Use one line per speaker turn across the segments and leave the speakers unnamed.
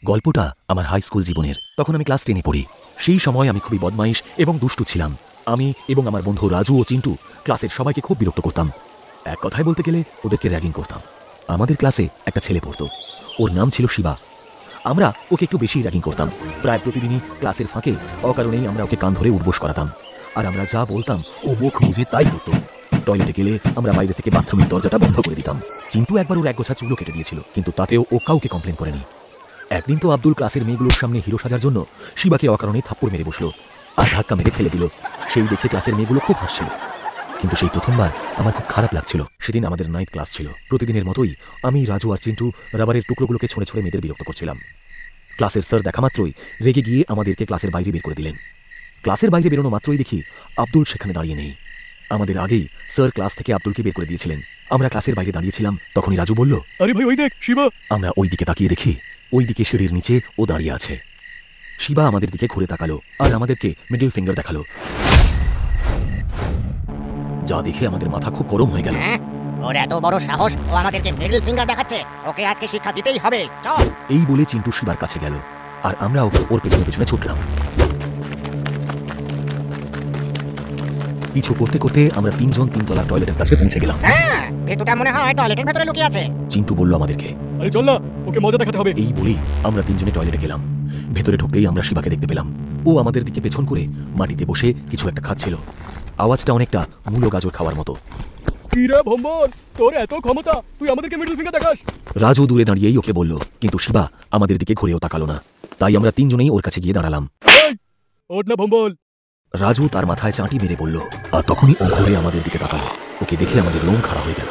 গল্পটা আমার high school জীবনের। তখন আমি ক্লাস 10-এ পড়ি। সেই সময় আমি খুবই বদমাইশ এবং দুষ্টু ছিলাম। আমি এবং আমার বন্ধু রাজু ও চিন্টু ক্লাসের সবাইকে খুব বিরক্ত করতাম। এক কথায় বলতে গেলে ওদেরকে র্যাগিং করতাম। আমাদের ক্লাসে একটা ছেলে পড়তো, ওর নাম ছিল শিবা। আমরা ওকে একটু বেশি র্যাগিং করতাম। প্রায় প্রতিদিনই ক্লাসের ফাঁকে অকারণেই আমরা ওকে কান ধরে উঠবোস করাতাম। আর আমরা যা বলতাম ও মুখ বুঝে তাই করতো। টয়লেটে গেলে আমরা বাইরে থেকে বাথরুমের দরজাটা বন্ধ করে দিতাম। চিন্টু একবার ওর এক গোছা চুলও কেটে দিয়েছিল, কিন্তু তাতেও ও কাউকে কমপ্লেন করেনি। একদিন তো আব্দুল ক্লাসের মেয়েগুলোর সামনে হিরো সাজার জন্য শিবাকে অকারণে থাপ্পড় মেরে বসলো আর ধাক্কা মেরে ফেলে দিল। সেই দেখে ক্লাসের মেয়েগুলো খুব হাসছিল, কিন্তু সেই প্রথমবার আমার খুব খারাপ লাগছিল। সেদিন আমাদের নাইট ক্লাস ছিল। প্রতিদিনের মতোই আমি, রাজু আর চিন্টু রাবারের টুকরোগুলোকে ছুঁড়ে ছুঁড়ে মেয়েদের বিরক্ত করছিলাম। ক্লাসের স্যার দেখা মাত্রই রেগে গিয়ে আমাদেরকে ক্লাসের বাইরে বের করে দিলেন। ক্লাসের বাইরে বেরোনো মাত্রই দেখি আব্দুল সেখানে দাঁড়িয়ে নেই। আমাদের আগেই স্যার ক্লাস থেকে আব্দুলকে বের করে দিয়েছিলেন। আমরা ক্লাসের বাইরে দাঁড়িয়েছিলাম, তখনই রাজু বলল,
আরে ভাই ওই দেখ শিবা।
আমরা ওই দিকে তাকিয়ে দেখি ওই দিকে সিঁড়ির নিচে ও দাঁড়িয়ে আছে। শিবা আমাদের দিকে ঘুরে তাকালো আর আমাদেরকে মিডল ফিঙ্গার দেখালো, যা দেখে আমাদের মাথা খুব গরম হয়ে গেল।
ওর এত বড় সাহস, ও আমাদেরকে মিডল ফিঙ্গার দেখাচ্ছে। ওকে আজকে শিক্ষা দিতেই হবে, চল।
এই বলে চিন্টু শিবার কাছে গেল আর আমরাও ওর পেছনে পেছনে ছুটলাম। পিছু করতে করতে আমরা তিনজন তিনতলার টয়লেটের কাছে পৌঁছে গেলাম।
হ্যাঁ, ভেতরটা মনে হয় টয়লেটের ভেতরে লুকিয়ে আছে।
চিন্টু বলল আমাদেরকে,
আরে চল না, ওকে মজা দেখাতে হবে।
এই বলেই আমরা তিনজনে টয়লেটে গেলাম। ভেতরে ঢুকতেই আমরা শিবাকে দেখতে পেলাম। ও আমাদের দিকে পেছন করে মাটিতে বসে কিছু একটা খাচ্ছিল। আওয়াজটা অনেকটা মূলো গাজর খাওয়ার মতো।
কিরে ভম্বল, তোর এত ক্ষমতা, তুই আমাদেরকে মিডল ফিঙ্গার দেখাস?
রাজু দূরে দাঁড়িয়েই ওকে বলল, কিন্তু শিবা আমাদের দিকে ঘুরেও তাকালো না। তাই আমরা তিনজনেই ওর কাছে গিয়ে দাঁড়ালাম।
ওঠ না ভম্বল।
রাজু তার মাথায় চাঁটি মেরে বলল, আর তখনই ও ঘুরে আমাদের দিকে তাকালো। ওকে দেখে আমাদের লোম খাড়া হয়ে গেল,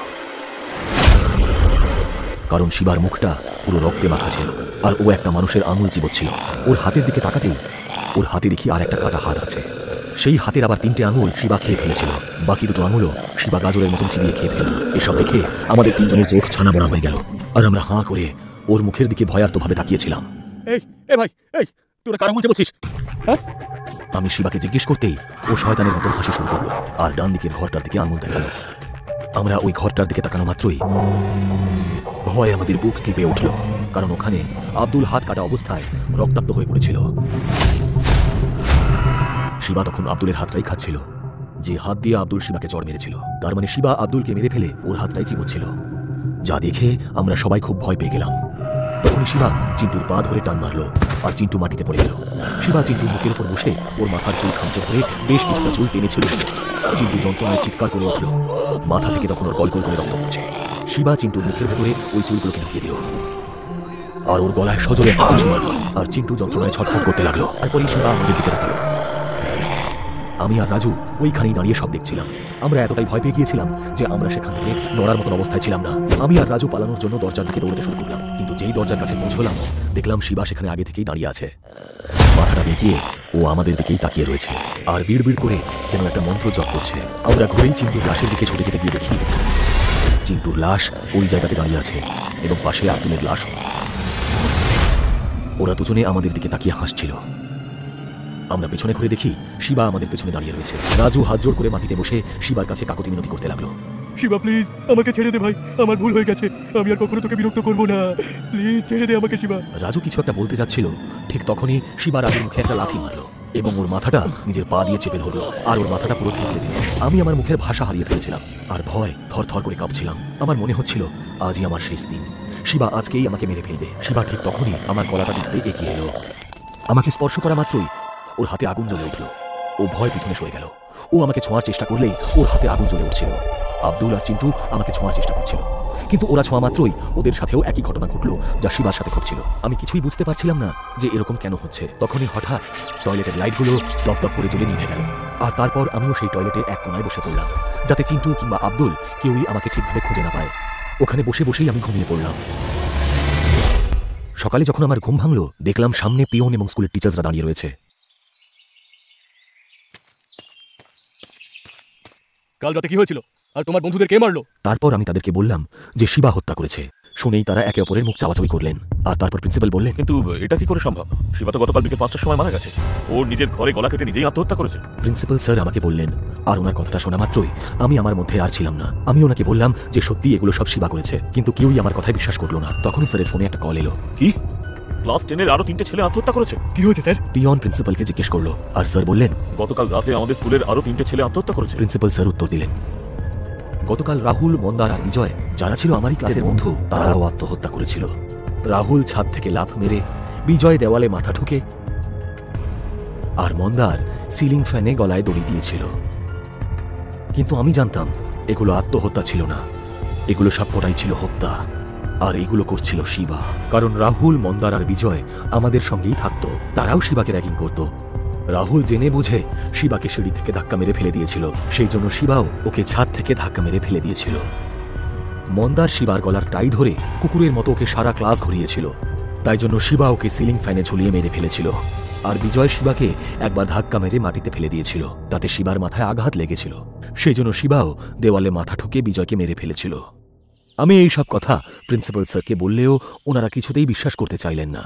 কারণ শিবার মুখটা পুরো রক্তে মাখা ছিল আর ও একটা মানুষের আঙুল চিবোচ্ছিল। ওর হাতের দিকে তাকাতেই ওর হাতে দেখি আর একটা কাটা হাত আছে। সেই হাতের আবার 3টে আঙুল শিবা খেয়ে ফেলেছিল। বাকি 2টো আঙুলও শিবা গাজরের মতন চিবিয়ে খেয়ে ফেলল। এসব দেখে আমাদের তিনজনের চোখ ছানা বড়া হয়ে গেল আর আমরা হাঁ করে ওর মুখের দিকে ভয়ার্তভাবে তাকিয়েছিলাম।
এই ভাই, এই তোরা কার আঙুল চিবোচ্ছিস? হ্যাঁ?
আমি শিবাকে জিজ্ঞেস করতেই ও শয়তানের মতন হাসি শুরু করলো আর ডান দিকের ঘরটার দিকে আঙুল দেখালো। আমরা ওই ঘরটার দিকে তাকানো মাত্রই ভয় আমাদের বুক কেঁপে উঠল, কারণ ওখানে আব্দুল হাত কাটা অবস্থায় রক্তাক্ত হয়ে পড়েছিল। শিবা তখন আব্দুলের হাতটাই খাচ্ছিল, যে হাত দিয়ে আব্দুল শিবাকে চড় মেরেছিল। তার মানে শিবা আব্দুলকে মেরে ফেলে ওর হাতটাই চিবোচ্ছিল। যা দেখে আমরা সবাই খুব ভয় পেয়ে গেলাম। তখনই শিবা চিন্টুর পা ধরে টান মারলো আর চিন্টু মাটিতে পড়ে গেল। শিবা চিন্টুর বুকের উপর বসে ওর মাথার চুল খামচে ধরে বেশ কিছুটা চুল টেনেছিল। চিন্টু যন্ত্রণায় চিৎকার করে উঠল। মাথা থেকে তখন ওর গলগল করে রক্ত পড়ছে। শিবা চিন্টুর মুখের ভেতরে ওই চুলগুলোকে ঢুকিয়ে দিল আর ওর গলায় সজোরে হাসি মারল। আর চিন্টু যন্ত্রণায় ছটফট করতে লাগলো। তারপরেই শিবা আমাদের দিকে তাকালো। আমি আর রাজু ওইখানেই দাঁড়িয়ে সব দেখছিলাম। আমরা এতটাই ভয় পেয়ে গিয়েছিলাম যে আমরা সেখান থেকে নড়ার মতন অবস্থায় ছিলাম না। আমি আর রাজু পালানোর জন্য দরজার দিকে দৌড়াতে শুরু করলাম, কিন্তু যেই দরজার কাছে পৌঁছলাম দেখলাম শিবা সেখানে আগে থেকেই দাঁড়িয়ে আছে। মাথাটা দেখিয়ে ও আমাদের দিকেই তাকিয়ে রয়েছে আর বিড়বিড় করে যেন একটা মন্ত্র জপ করছে। আমরা ঘুরেই চিন্টুর লাশের দিকে ছুটে যেতে গিয়ে দেখি চিন্টুর লাশ ওই জায়গাতে দাঁড়িয়ে আছে এবং পাশে আব্দুলের লাশও। ওরা দুজনে আমাদের দিকে তাকিয়ে হাসছিল। আমরা পেছনে ঘুরে দেখি শিবা আমাদের পেছনে দাঁড়িয়ে রয়েছে। রাজু হাত জোড় করে মাটিতে বসে শিবার কাছে কাকুতি মিনতি করতে লাগলো।
শিবা প্লিজ আমাকে ছেড়ে দে ভাই, আমার ভুল হয়ে গেছে, আমি আর কখনো তোকে বিরক্ত করবো না, প্লিজ ছেড়ে দে আমাকে শিবা।
রাজু কিছু একটা বলতে যাচ্ছিল, ঠিক তখনই শিবা রাজুর মুখে একটা লাথি মারলো এবং ওর মাথাটা নিজের পা দিয়ে চেপে ধরলো আর ওর মাথাটা পুরো থেতলে দিল। আমি আমার মুখের ভাষা হারিয়ে ফেলেছিলাম আর ভয় থরথর করে কাঁপছিলাম। আমার মনে হচ্ছিল আজই আমার শেষ দিন, শিবা আজকেই আমাকে মেরে ফেলবে। শিবা ঠিক তখনই আমার গলাটা দিতে এগিয়ে এলো। আমাকে স্পর্শ করা মাত্রই ওর হাতে আগুন জ্বলে উঠল। ও ভয় পিছনে সরে গেল। ও আমাকে ছোঁয়ার চেষ্টা করলেই ওর হাতে আগুন জ্বলে উঠছিল। আব্দুল আর চিন্টু আমাকে ছোঁয়ার চেষ্টা করছিল, কিন্তু ওরা ছোঁয়া মাত্রই ওদের সাথেও একই ঘটনা ঘটল যা শিবার সাথে ঘটছিল। আমি কিছুই বুঝতে পারছিলাম না যে এরকম কেন হচ্ছে। তখনই হঠাৎ টয়লেটের লাইটগুলো দপদপ করে জ্বলে নিভে গেল আর তারপর আমিও সেই টয়লেটে এক কোনায় বসে পড়লাম, যাতে চিন্টু কিংবা আব্দুল কেউই আমাকে ঠিকভাবে খুঁজে না পায়। ওখানে বসে বসেই আমি ঘুমিয়ে পড়লাম। সকালে যখন আমার ঘুম ভাঙলো দেখলাম সামনে পিয়ন এবং স্কুলের টিচার্সরা দাঁড়িয়ে রয়েছে।
কাল রাতে কি হয়েছিল আর তোমার বন্ধুদের কে মারলো?
তারপর আমি তাদেরকে বললাম যে শিবা হত্যা করেছে। শুনেই তারা একে অপরের মুখ চাওয়াচাওয়ি করলেন আর তারপর প্রিন্সিপাল বললেন,
কিন্তু এটা কি করে সম্ভব? শিবা তো গতকাল বিকেল 5টার সময় মারা গেছে। ওর নিজের ঘরে গলা কেটে নিজেই আত্মহত্যা করেছে।
প্রিন্সিপাল স্যার আমাকে বললেন আর ওনার কথাটা শোনা মাত্রই আমি আমার মধ্যে আর ছিলাম না। আমি ওনাকে বললাম যে সত্যি এগুলো সব শিবা করেছে, কিন্তু কেউই আমার কথায় বিশ্বাস করলো না। তখনই স্যারের ফোনে একটা কল এলো।
কি? ক্লাস 10-এর আরো 3টে ছেলে আত্মহত্যা করেছে।
কি হয়েছে স্যার?
পিয়ন প্রিন্সিপালকে জিজ্ঞেস করলো আর স্যার বললেন,
গতকাল রাতে আমাদের স্কুলের আরো 3টে ছেলে আত্মহত্যা করেছে।
প্রিন্সিপাল স্যার উত্তর দিলেন, গতকাল রাহুল, মন্দার আর বিজয়, যারা ছিল আমারই ক্লাসের বন্ধু, তারাও আত্মহত্যা করেছিল। রাহুল ছাদ থেকে লাফ মেরে, বিজয় দেওয়ালে মাথা ঠুকে, আর মন্দার সিলিং ফ্যানে গলায় দড়ি দিয়েছিল। কিন্তু আমি জানতাম এগুলো আত্মহত্যা ছিল না, এগুলো সবকটাই ছিল হত্যা। আর এগুলো করছিল শিবা, কারণ রাহুল, মন্দার আর বিজয় আমাদের সঙ্গেই থাকতো। তারাও শিবাকে র্যাগিং করত। রাহুল জেনে বুঝে শিবাকে সিঁড়ি থেকে ধাক্কা মেরে ফেলে দিয়েছিল, সেই জন্য শিবাও ওকে ছাদ থেকে ধাক্কা মেরে ফেলে দিয়েছিল। মন্দার শিবার গলার টাই ধরে কুকুরের মতো ওকে সারা ক্লাস ঘুরিয়েছিল, তাই জন্য শিবা ওকে সিলিং ফ্যানে ঝুলিয়ে মেরে ফেলেছিল। আর বিজয় শিবাকে একবার ধাক্কা মেরে মাটিতে ফেলে দিয়েছিল, তাতে শিবার মাথায় আঘাত লেগেছিল, সেই জন্য শিবাও দেওয়ালে মাথা ঠুকে বিজয়কে মেরে ফেলেছিল। আমি এই সব কথা প্রিন্সিপাল স্যারকে বললেও ওনারা কিছুতেই বিশ্বাস করতে চাইলেন না,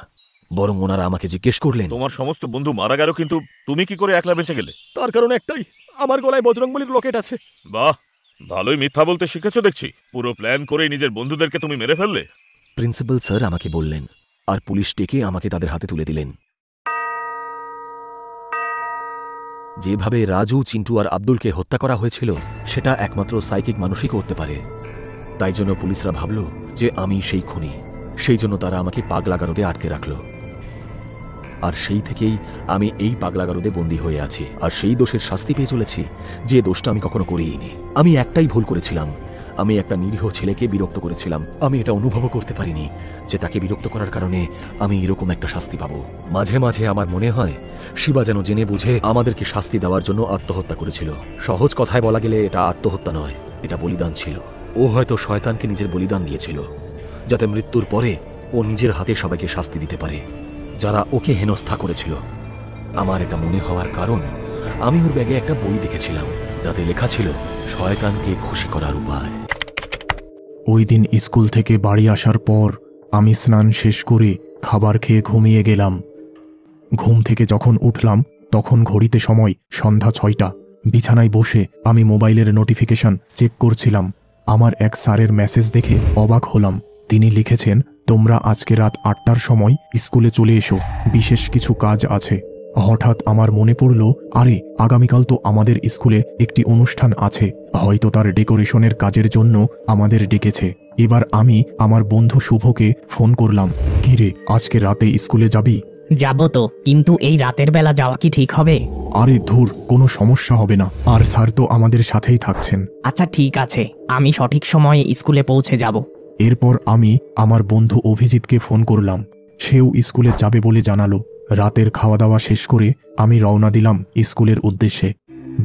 বরং ওনারা আমাকে জিজ্ঞেস করলেন,
তোমার সমস্ত বন্ধু মারা গেল, কিন্তু তুমি কি করে একলা বেঁচে গেলে?
তার কারণ একটাই, আমার গলায় বজরংবলীর লকেট আছে।
বাহ, ভালোই মিথ্যা বলতে শিখেছো দেখছি। পুরো প্ল্যান করে নিজের বন্ধুদেরকে তুমি মেরে ফেললে।
প্রিন্সিপাল স্যার আমাকে বললেন, আর পুলিশ ডেকে আমাকে তাদের হাতে তুলে দিলেন। যেভাবে রাজু, চিন্টু আর আব্দুলকে হত্যা করা হয়েছিল সেটা একমাত্র সাইকিক মানুষই করতে পারে। তাই জন্য পুলিশরা ভাবল যে আমি সেই খুনি, সেই জন্য তারা আমাকে পাগলাগারদে আটকে রাখল। আর সেই থেকেই আমি এই পাগলাগারদে বন্দী হয়ে আছি, আর সেই দোষের শাস্তি পেয়ে চলেছি যে দোষটা আমি কখনো করিনি। আমি একটাই ভুল করেছিলাম, আমি একটা নিরীহ ছেলেকে বিরক্ত করেছিলাম। আমি এটা অনুভবও করতে পারিনি যে তাকে বিরক্ত করার কারণে আমি এরকম একটা শাস্তি পাবো। মাঝে মাঝে আমার মনে হয় শিবা যেন জেনে বুঝে আমাদেরকে শাস্তি দেওয়ার জন্য আত্মহত্যা করেছিল। সহজ কথায় বলা গেলে এটা আত্মহত্যা নয়, এটা বলিদান ছিল। ও হয়তো শয়তানকে নিজের বলিদান দিয়েছিল, যাতে মৃত্যুর পরে ও নিজের হাতে সবাইকে শাস্তি দিতে পারে যারা ওকে হেনস্থা করেছিল। আমার এটা মনে হওয়ার কারণ আমি ওর ব্যাগে একটা বই দেখেছিলাম, যাতে লেখা ছিল শয়তানকে খুশি করার উপায়।
ওই দিন স্কুল থেকে বাড়ি আসার পর আমি স্নান শেষ করে খাবার খেয়ে ঘুমিয়ে গেলাম। ঘুম থেকে যখন উঠলাম তখন ঘড়িতে সময় সন্ধ্যা 6টা। বিছানায় বসে আমি মোবাইলের নোটিফিকেশন চেক করছিলাম। আমার এক স্যারের মেসেজ দেখে অবাক হলাম। তিনি লিখেছেন, তোমরা আজকে রাত 8টার সময় স্কুলে চলে এসো, বিশেষ কিছু কাজ আছে। হঠাৎ আমার মনে পড়ল, আরে আগামীকাল তো আমাদের স্কুলে একটি অনুষ্ঠান আছে, হয়তো তার ডেকোরেশনের কাজের জন্য আমাদের ডেকেছে। এবার আমি আমার বন্ধু শুভকে ফোন করলাম, কিরে আজকে রাতে স্কুলে যাবি?
যাব তো, কিন্তু এই রাতের বেলা যাওয়া কি ঠিক হবে?
আরে ধুর, কোনো সমস্যা হবে না, আর স্যার তো আমাদের সাথেই থাকছেন।
আচ্ছা ঠিক আছে, আমি সঠিক সময়ে স্কুলে পৌঁছে যাব।
এরপর আমি আমার বন্ধু অভিজিৎকে ফোন করলাম, সেও স্কুলে যাবে বলে জানালো। রাতের খাওয়া দাওয়া শেষ করে আমি রওনা দিলাম স্কুলের উদ্দেশ্যে।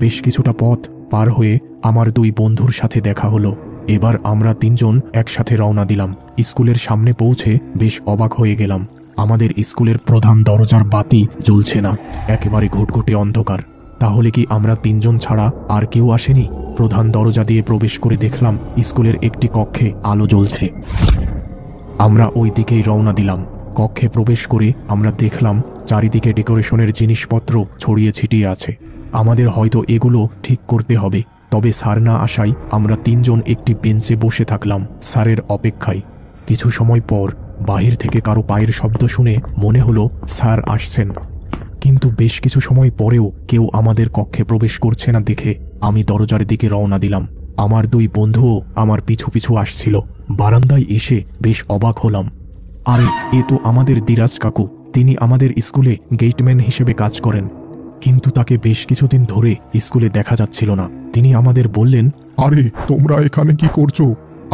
বেশ কিছুটা পথ পার হয়ে আমার দুই বন্ধুর সাথে দেখা হলো। এবার আমরা 3 জন একসাথে রওনা দিলাম। স্কুলের সামনে পৌঁছে বেশ অবাক হয়ে গেলাম। আমাদের স্কুলের প্রধান দরজার বাতি জ্বলছে না, একেবারে ঘুটঘুটে অন্ধকার। তাহলে কি আমরা 3 জন ছাড়া আর কেউ আসেনি? প্রধান দরজা দিয়ে প্রবেশ করে দেখলাম স্কুলের একটি কক্ষে আলো জ্বলছে। আমরা ওই দিকেই রওনা দিলাম। কক্ষে প্রবেশ করে আমরা দেখলাম চারিদিকে ডেকোরেশনের জিনিসপত্র ছড়িয়ে ছিটিয়ে আছে। আমাদের হয়তো এগুলো ঠিক করতে হবে। তবে স্যার না আসায় আমরা 3 জন একটি বেঞ্চে বসে থাকলাম স্যারের অপেক্ষায়। কিছু সময় পর বাহির থেকে কারো পায়ের শব্দ শুনে মনে হলো স্যার আসছেন, কিন্তু বেশ কিছু সময় পরেও কেউ আমাদের কক্ষে প্রবেশ করছে না দেখে আমি দরজার দিকে রওনা দিলাম। আমার দুই বন্ধুও আমার পিছু পিছু আসছিল। বারান্দায় এসে বেশ অবাক হলাম, আরে এ তো আমাদের দিরাজ কাকু। তিনি আমাদের স্কুলে গেটম্যান হিসেবে কাজ করেন, কিন্তু তাকে বেশ কিছুদিন ধরে স্কুলে দেখা যাচ্ছিল না। তিনি আমাদের বললেন, আরে তোমরা এখানে কি করছো?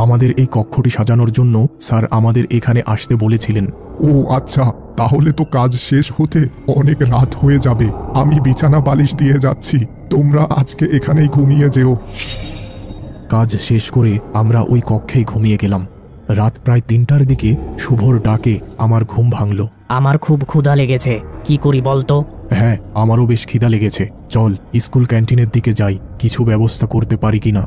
আমাদের এই কক্ষটি সাজানোর জন্য স্যার আমাদের এখানে আসতে বলেছিলেন।
ও আচ্ছা, তাহলে তো কাজ শেষ হতে অনেক রাত হয়ে যাবে। আমি বিছানা বালিশ দিয়ে যাচ্ছি, তোমরা আজকে এখানেই ঘুমিয়ে যেও।
কাজ শেষ করে আমরা ওই কক্ষেই ঘুমিয়ে গেলাম। রাত প্রায় 3টার দিকে শুভর ডাকে আমার ঘুম ভাঙল।
আমার খুব ক্ষুধা লেগেছে, কি করি বলতো?
হ্যাঁ, আমারও বেশ খিদা লেগেছে, চল স্কুল ক্যান্টিনের দিকে যাই, কিছু ব্যবস্থা করতে পারি কিনা।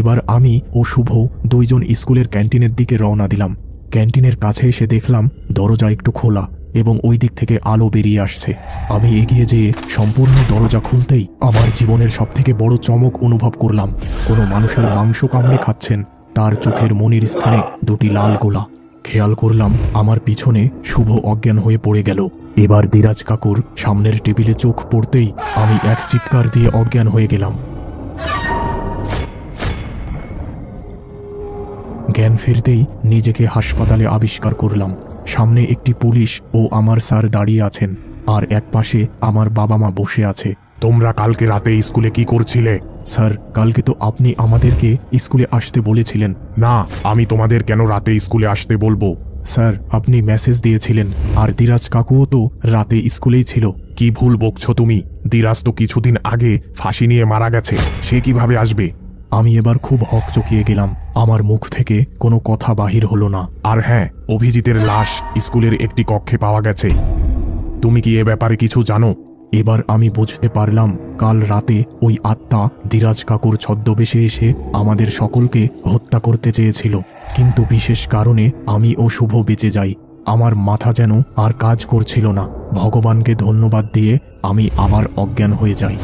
এবার আমি ও শুভ 2 জন স্কুলের ক্যান্টিনের দিকে রওনা দিলাম। ক্যান্টিনের কাছে এসে দেখলাম দরজা একটু খোলা এবং ওই দিক থেকে আলো বেরিয়ে আসছে। আমি এগিয়ে যেয়ে সম্পূর্ণ দরজা খুলতেই আমার জীবনের সবথেকে বড় চমক অনুভব করলাম। কোনো মানুষের মাংস কামড়ে খাচ্ছেন, তার চোখের মনির স্থানে 2টি লাল গোলা। খেয়াল করলাম আমার পিছনে শুভ অজ্ঞান হয়ে পড়ে গেল। এবার ধীরাজ কাকুর সামনের টেবিলে চোখ পড়তেই আমি এক চিৎকার দিয়ে অজ্ঞান হয়ে গেলাম। জ্ঞান ফিরতেই নিজেকে হাসপাতালে আবিষ্কার করলাম। সামনে একটি পুলিশ ও আমার স্যার দাঁড়িয়ে আছেন, আর এক পাশে আমার বাবা মা বসে আছে।
তোমরা কালকে রাতে স্কুলে কি করছিলে?
স্যার, কালকে তো আপনি আমাদেরকে স্কুলে আসতে বলেছিলেন।
না, আমি তোমাদের কেন রাতে স্কুলে আসতে বলবো?
স্যার, আপনি মেসেজ দিয়েছিলেন, আর ধীরাজ কাকুও তো রাতে স্কুলেই ছিল।
কি ভুল বকছো তুমি? ধীরাজ তো কিছুদিন আগে ফাঁসি নিয়ে মারা গেছে, সে কিভাবে আসবে?
আমি এবার খুব হকচকিয়ে গেলাম। আমার মুখ থেকে কোনো কথা বাহির হলো না।
আর হ্যাঁ, অভিজিতের লাশ স্কুলের একটি কক্ষে পাওয়া গেছে। তুমি কি এ ব্যাপারে কিছু জানো?
এবার আমি বুঝতে পারলাম কাল রাতে ওই আত্মা ধীরাজ কাকুর ছদ্মবেশে এসে আমাদের সকলকে হত্যা করতে চেয়েছিল, কিন্তু বিশেষ কারণে আমি ও শুভ বেঁচে যাই। আমার মাথা যেন আর কাজ করছিল না। ভগবানকে ধন্যবাদ দিয়ে আমি আবার অজ্ঞান হয়ে যাই।